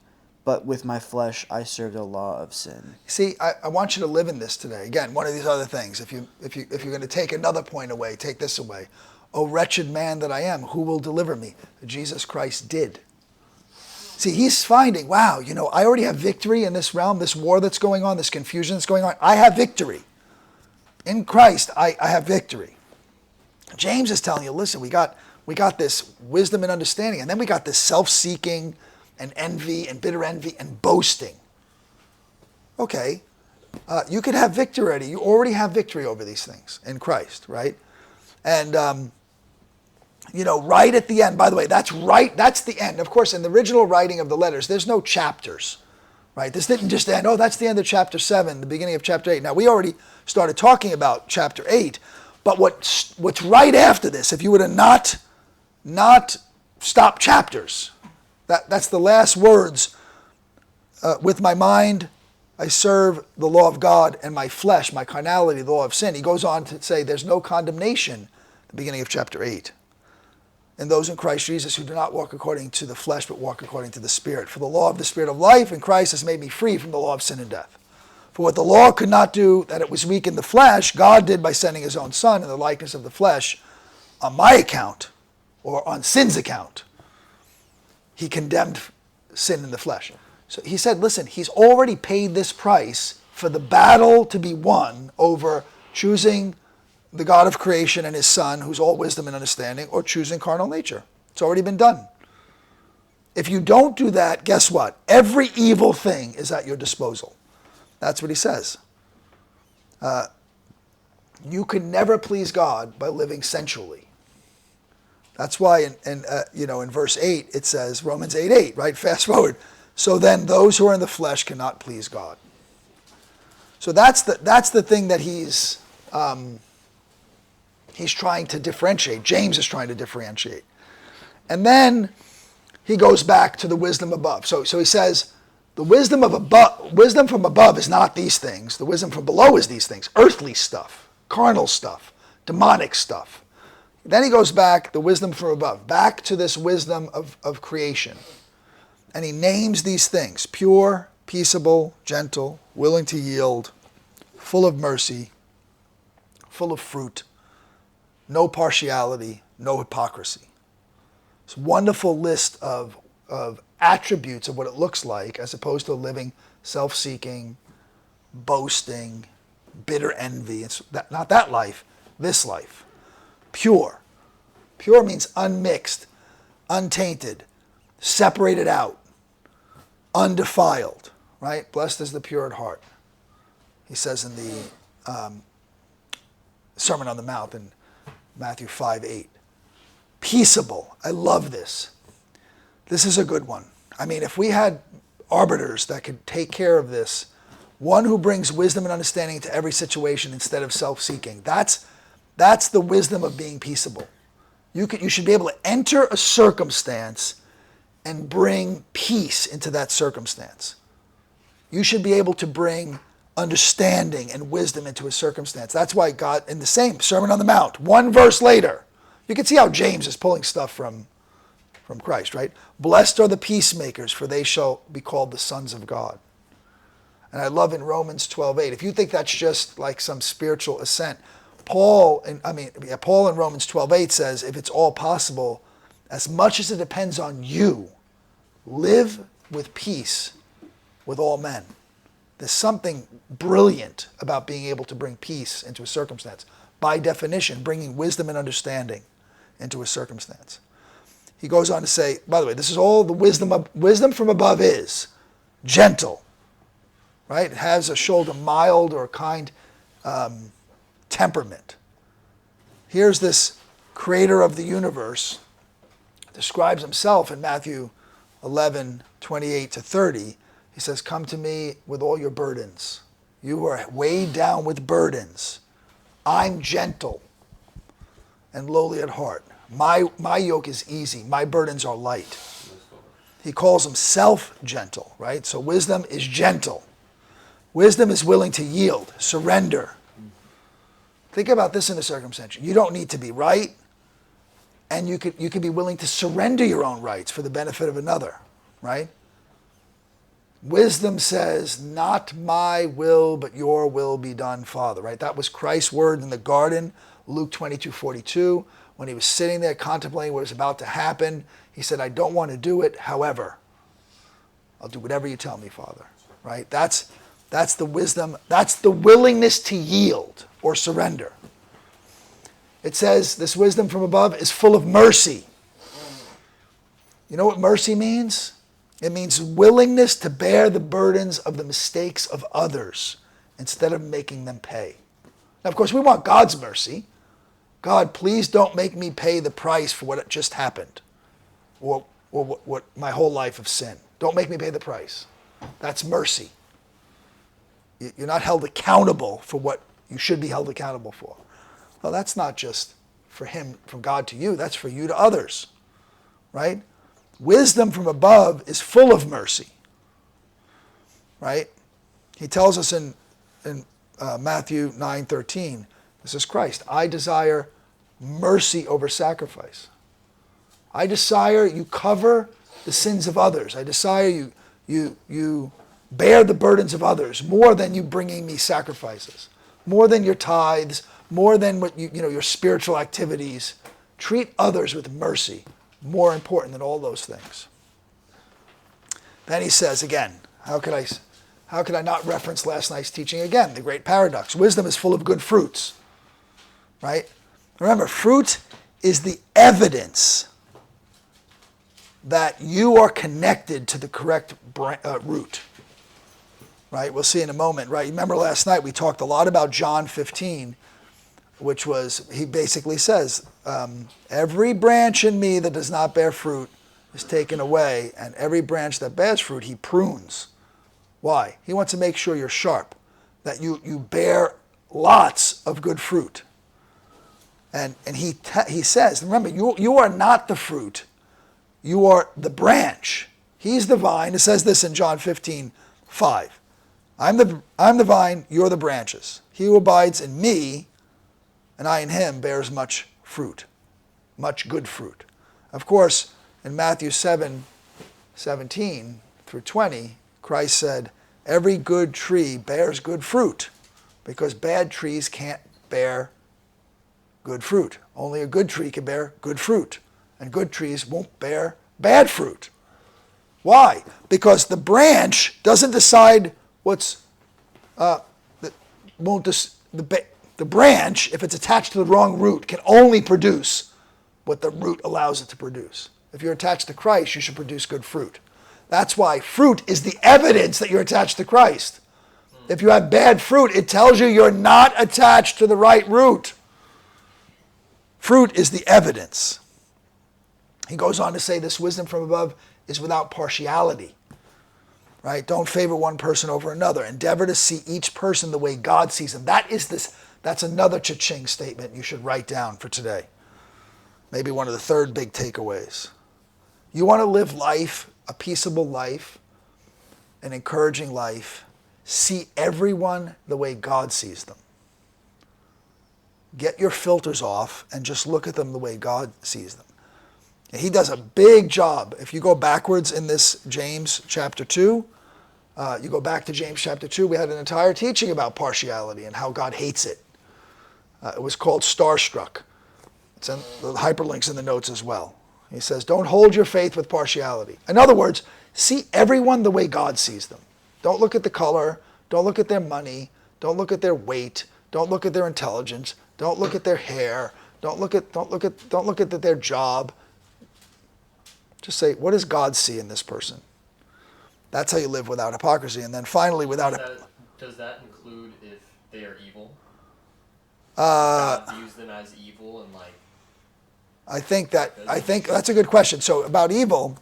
but with my flesh I serve the law of sin. See, I want you to live in this today. Again, one of these other things. If you're going to take another point away, take this away. O wretched man that I am, who will deliver me? Jesus Christ did. See, he's finding, wow, I already have victory in this realm, this war that's going on, this confusion that's going on. I have victory. In Christ, I have victory. James is telling you, listen, we got this wisdom and understanding, and then we got this self-seeking and envy and bitter envy and boasting. Okay, you could have victory already. You already have victory over these things in Christ, right? And right at the end, by the way, that's the end. Of course, in the original writing of the letters, there's no chapters, right? This didn't just end, that's the end of chapter 7, the beginning of chapter 8. Now, we already started talking about chapter 8, but what's right after this, if you were to not stop chapters, that's the last words. With my mind, I serve the law of God, and my flesh, my carnality, the law of sin. He goes on to say there's no condemnation, the beginning of chapter 8. in those in Christ Jesus who do not walk according to the flesh, but walk according to the Spirit. For the law of the Spirit of life in Christ has made me free from the law of sin and death. For what the law could not do, that it was weak in the flesh, God did by sending his own Son in the likeness of the flesh on my account, or on sin's account. He condemned sin in the flesh. So he said, listen, he's already paid this price for the battle to be won over choosing the God of creation and his Son, who's all wisdom and understanding, or choosing carnal nature. It's already been done. If you don't do that, guess what? Every evil thing is at your disposal. That's what he says. You can never please God by living sensually. That's why in verse 8 it says, Romans 8:8, right? Fast forward. So then those who are in the flesh cannot please God. So that's the thing that he's trying to differentiate. James is trying to differentiate. And then he goes back to the wisdom above. So he says, the wisdom from above is not these things. The wisdom from below is these things. Earthly stuff, carnal stuff, demonic stuff. Then he goes back, the wisdom from above, back to this wisdom of creation. And he names these things: pure, peaceable, gentle, willing to yield, full of mercy, full of fruit, no partiality, no hypocrisy. It's a wonderful list of attributes of what it looks like, as opposed to living self-seeking, boasting, bitter envy. It's not that life, this life. Pure. Pure means unmixed, untainted, separated out, undefiled, right? Blessed is the pure at heart. He says in the Sermon on the Mount in Matthew 5:8. Peaceable. I love this. This is a good one. I mean, if we had arbiters that could take care of this, one who brings wisdom and understanding to every situation instead of self-seeking, that's the wisdom of being peaceable. You should be able to enter a circumstance and bring peace into that circumstance. You should be able to bring understanding and wisdom into a circumstance. That's why God, in the same Sermon on the Mount, one verse later, you can see how James is pulling stuff from Christ, right? Blessed are the peacemakers, for they shall be called the sons of God. And I love in Romans 12:8, if you think that's just like some spiritual ascent, Paul in Romans 12:8 says, if it's all possible, as much as it depends on you, live with peace with all men. There's something brilliant about being able to bring peace into a circumstance. By definition, bringing wisdom and understanding into a circumstance. He goes on to say, by the way, this is all the wisdom from above is gentle, right? It has a shoulder mild or kind temperament. Here's this creator of the universe, describes himself in Matthew 11:28-30. He says, come to me with all your burdens. You are weighed down with burdens. I'm gentle and lowly at heart. My yoke is easy. My burdens are light. He calls himself gentle, right? So wisdom is gentle. Wisdom is willing to yield, surrender. Think about this in a circumstance. You don't need to be right, and you could be willing to surrender your own rights for the benefit of another, right? Wisdom says, not my will, but your will be done, Father, right? That was Christ's word in the garden, Luke 22:42. When he was sitting there contemplating what was about to happen, he said, I don't want to do it. However, I'll do whatever you tell me, Father, right? That's the wisdom. That's the willingness to yield or surrender. It says this wisdom from above is full of mercy. You know what mercy means? It means willingness to bear the burdens of the mistakes of others instead of making them pay. Now, of course, we want God's mercy. God, please don't make me pay the price for what just happened or what my whole life of sin. Don't make me pay the price. That's mercy. You're not held accountable for what you should be held accountable for. Well, that's not just for him, from God to you. That's for you to others, right? Wisdom from above is full of mercy, right? He tells us in Matthew 9:13, this is Christ, I desire mercy over sacrifice. I desire you cover the sins of others. I desire you bear the burdens of others more than you bringing me sacrifices, more than your tithes, more than what your spiritual activities. Treat others with mercy, more important than all those things. Then he says again, how could I not reference last night's teaching again? The great paradox. Wisdom is full of good fruits, right? Remember, fruit is the evidence that you are connected to the correct root, right? We'll see in a moment, right? Remember last night we talked a lot about John 15, which was, he basically says, every branch in me that does not bear fruit is taken away, and every branch that bears fruit he prunes. Why? He wants to make sure you're sharp, that you bear lots of good fruit. And he says, remember, you are not the fruit, you are the branch. He's the vine. It says this in John 15:5. I'm the vine, you're the branches. He who abides in me, and I in him, bears much fruit, much good fruit. Of course, in Matthew 7:17 through 20, Christ said, every good tree bears good fruit, because bad trees can't bear good fruit. Only a good tree can bear good fruit, and good trees won't bear bad fruit. Why? Because the branch doesn't decide what's the branch, if it's attached to the wrong root, can only produce what the root allows it to produce. If you're attached to Christ, you should produce good fruit. That's why fruit is the evidence that you're attached to Christ. If you have bad fruit, it tells you you're not attached to the right root. Fruit is the evidence. He goes on to say this wisdom from above is without partiality. Right? Don't favor one person over another. Endeavor to see each person the way God sees them. That's another cha-ching statement you should write down for today. Maybe one of the third big takeaways. You want to live life, a peaceable life, an encouraging life. See everyone the way God sees them. Get your filters off and just look at them the way God sees them. And he does a big job. If you go backwards in this James chapter 2, you go back to James chapter 2, we had an entire teaching about partiality and how God hates it. It was called Starstruck. It's in the hyperlinks in the notes as well. He says, don't hold your faith with partiality. In other words, see everyone the way God sees them. Don't look at the color. Don't look at their money. Don't look at their weight. Don't look at their intelligence. Don't look at their hair. Don't look at their job. Just say, what does God see in this person? That's how you live without hypocrisy. And then finally, Does that include if they are evil? God views them as evil and like. I think that's a good question. So about evil,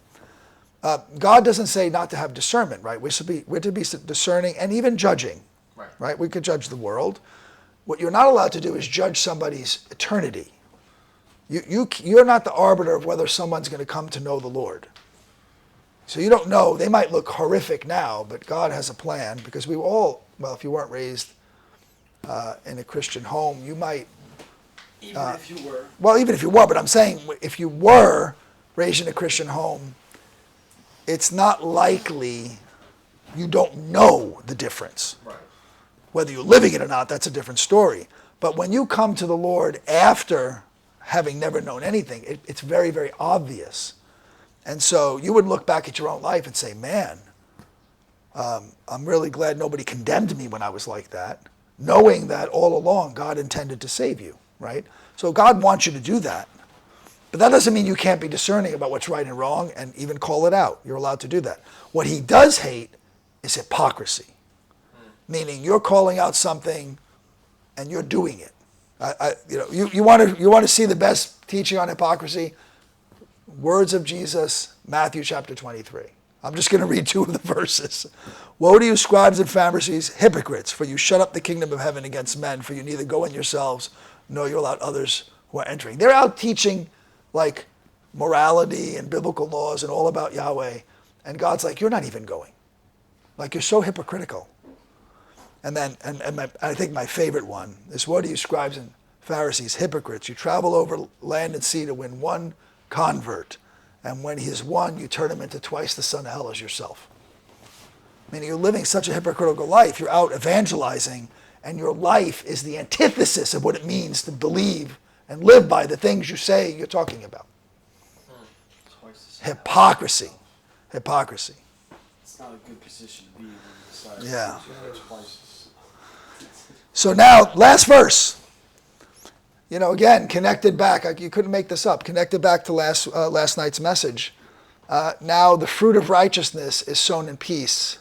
God doesn't say not to have discernment, right? We're to be discerning and even judging, right? We could judge the world. What you're not allowed to do is judge somebody's eternity. You're not the arbiter of whether someone's going to come to know the Lord. So you don't know. They might look horrific now, but God has a plan, because we all, well, if you weren't raised in a Christian home, you might. Even if you were. Well, even if you were, but I'm saying if you were raised in a Christian home, it's not likely you don't know the difference. Right. Whether you're living it or not, that's a different story. But when you come to the Lord after having never known anything, it's very, very obvious. And so you would look back at your own life and say, man, I'm really glad nobody condemned me when I was like that, knowing that all along God intended to save you, right? So God wants you to do that. But that doesn't mean you can't be discerning about what's right and wrong and even call it out. You're allowed to do that. What he does hate is hypocrisy, meaning you're calling out something and you're doing it. You want to see the best teaching on hypocrisy? Words of Jesus, Matthew chapter 23. I'm just going to read 2 of the verses. Woe to you, scribes and Pharisees, hypocrites, for you shut up the kingdom of heaven against men, for you neither go in yourselves, nor you allow others who are entering. They're out teaching like morality and biblical laws and all about Yahweh. And God's like, you're not even going. Like, you're so hypocritical. And then, I think my favorite one is, woe to you, scribes and Pharisees, hypocrites. You travel over land and sea to win one convert. And when he is one, you turn him into twice the son of hell as yourself. Meaning you're living such a hypocritical life. You're out evangelizing, and your life is the antithesis of what it means to believe and live by the things you say you're talking about. Hypocrisy. Hypocrisy. It's not a good position to be in society. Yeah. So now, last verse. You know, again, connected back. You couldn't make this up. Connected back to last night's message. Now the fruit of righteousness is sown in peace,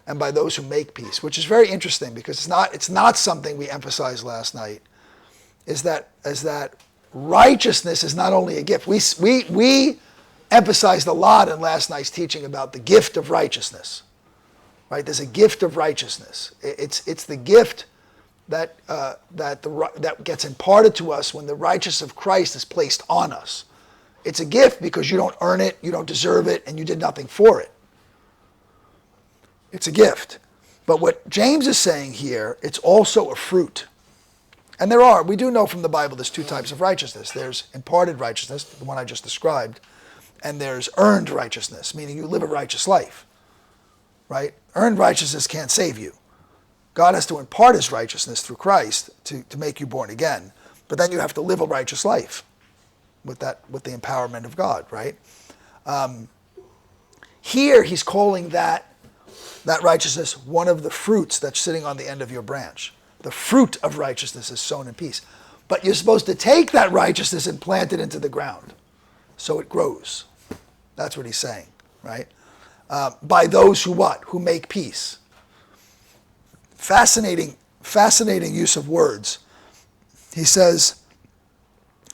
and by those who make peace, which is very interesting because it's not something we emphasized last night. Is that righteousness is not only a gift. We emphasized a lot in last night's teaching about the gift of righteousness. Right? There's a gift of righteousness. It's the gift that gets imparted to us when the righteousness of Christ is placed on us. It's a gift because you don't earn it, you don't deserve it, and you did nothing for it. It's a gift. But what James is saying here, it's also a fruit. And we do know from the Bible there's two types of righteousness. There's imparted righteousness, the one I just described, and there's earned righteousness, meaning you live a righteous life. Right? Earned righteousness can't save you. God has to impart his righteousness through Christ to make you born again. But then you have to live a righteous life with the empowerment of God, right? Here he's calling that righteousness one of the fruits that's sitting on the end of your branch. The fruit of righteousness is sown in peace. But you're supposed to take that righteousness and plant it into the ground so it grows. That's what he's saying, right? By those who what? Who make peace. Fascinating use of words. He says,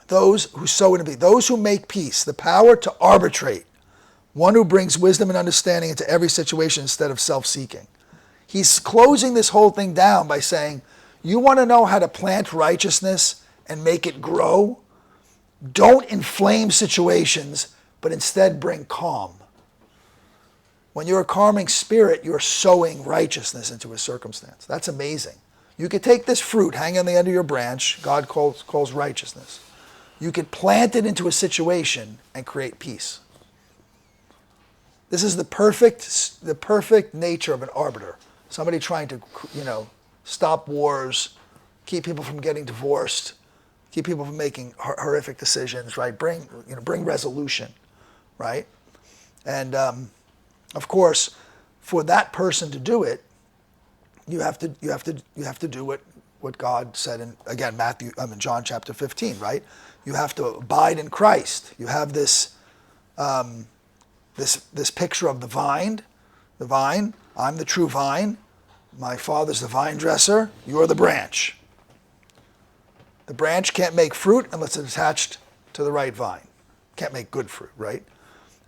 those who sow into peace, those who make peace, the power to arbitrate, one who brings wisdom and understanding into every situation instead of self-seeking. He's closing this whole thing down by saying, you want to know how to plant righteousness and make it grow? Don't inflame situations, but instead bring calm. When you're a calming spirit, you're sowing righteousness into a circumstance. That's amazing. You could take this fruit, hang on the end of your branch, God calls righteousness. You could plant it into a situation and create peace. This is the perfect nature of an arbiter. Somebody trying to, stop wars, keep people from getting divorced, keep people from making horrific decisions, right? Bring resolution, right? And of course, for that person to do it, you have to do what God said in John chapter 15, right? You have to abide in Christ. You have this picture of the vine. The vine, I'm the true vine. My Father's the vine dresser. You're the branch. The branch can't make fruit unless it's attached to the right vine. Can't make good fruit, right?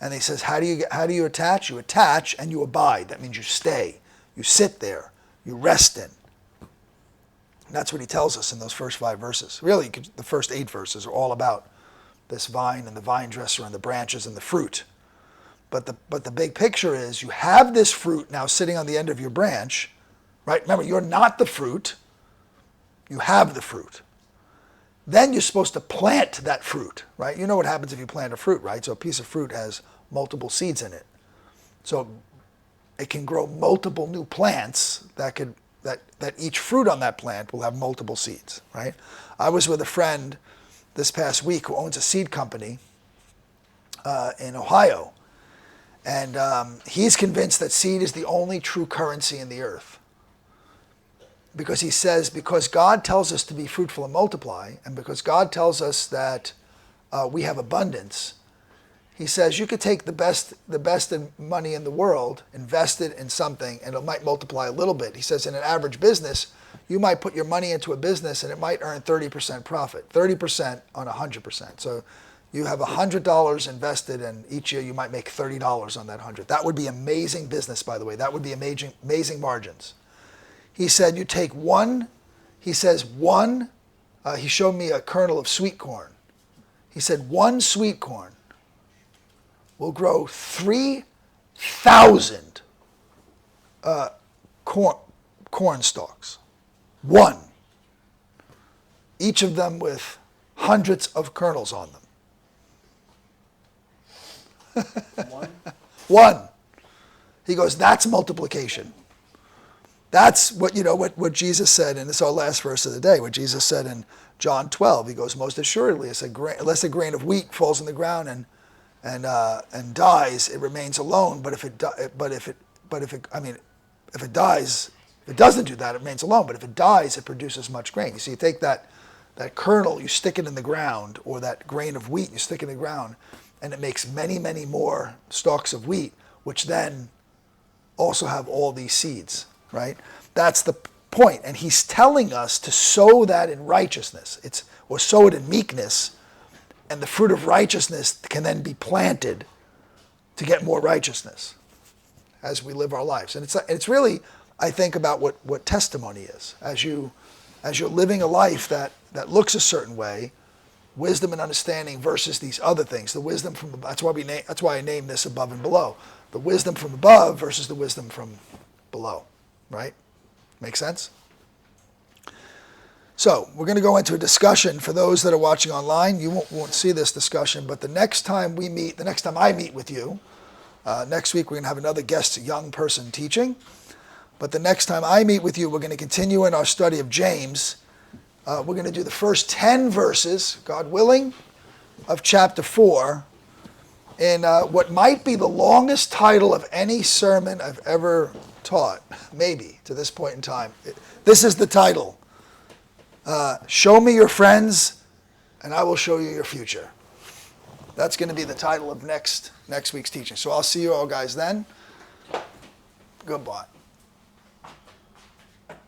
And he says, how do you attach? You attach and you abide. That means you stay. You sit there. You rest in. And that's what he tells us in those first 5 verses. Really, the first 8 verses are all about this vine and the vine dresser and the branches and the fruit. But the big picture is you have this fruit now sitting on the end of your branch, right? Remember, you're not the fruit. You have the fruit. Then you're supposed to plant that fruit, right? You know what happens if you plant a fruit, right? So a piece of fruit has multiple seeds in it. So it can grow multiple new plants that each fruit on that plant will have multiple seeds, right? I was with a friend this past week who owns a seed company in Ohio. And he's convinced that seed is the only true currency in the earth. Because he says, because God tells us to be fruitful and multiply, and because God tells us that we have abundance, he says you could take the best money in the world, invest it in something, and it might multiply a little bit. He says in an average business, you might put your money into a business and it might earn 30% profit, 30% on 100%. So you have $100 invested, and each year you might make $30 on that 100. That would be amazing business, by the way. That would be amazing margins. He said you take he showed me a kernel of sweet corn. He said one sweet corn will grow 3,000 corn stalks. One. Each of them with hundreds of kernels on them. One. He goes, that's multiplication. That's what Jesus said, and it's our last verse of the day, what Jesus said in John 12. He goes, most assuredly, unless a grain of wheat falls in the ground and dies, it remains alone. But if it dies, if it doesn't do that, it remains alone. But if it dies, it produces much grain. You see, you take that kernel, you stick it in the ground, or that grain of wheat, you stick it in the ground, and it makes many, many more stalks of wheat, which then also have all these seeds, right? That's the point. And he's telling us to sow that in righteousness. Or sow it in meekness, and the fruit of righteousness can then be planted to get more righteousness as we live our lives. And it's really, I think, about what testimony is. As you're living a life that looks a certain way, wisdom and understanding versus these other things. The wisdom from that's why I named this above and below. The wisdom from above versus the wisdom from below. Right? Make sense? So we're going to go into a discussion. For those that are watching online, you won't see this discussion, but the next time I meet with you, next week we're going to have another guest, young person teaching. But the next time I meet with you, we're going to continue in our study of James. We're going to do the first 10 verses, God willing, of chapter 4, in what might be the longest title of any sermon I've ever taught, maybe, to this point in time. This is the title. Show me your friends, and I will show you your future. That's going to be the title of next week's teaching. So I'll see you all guys then. Goodbye.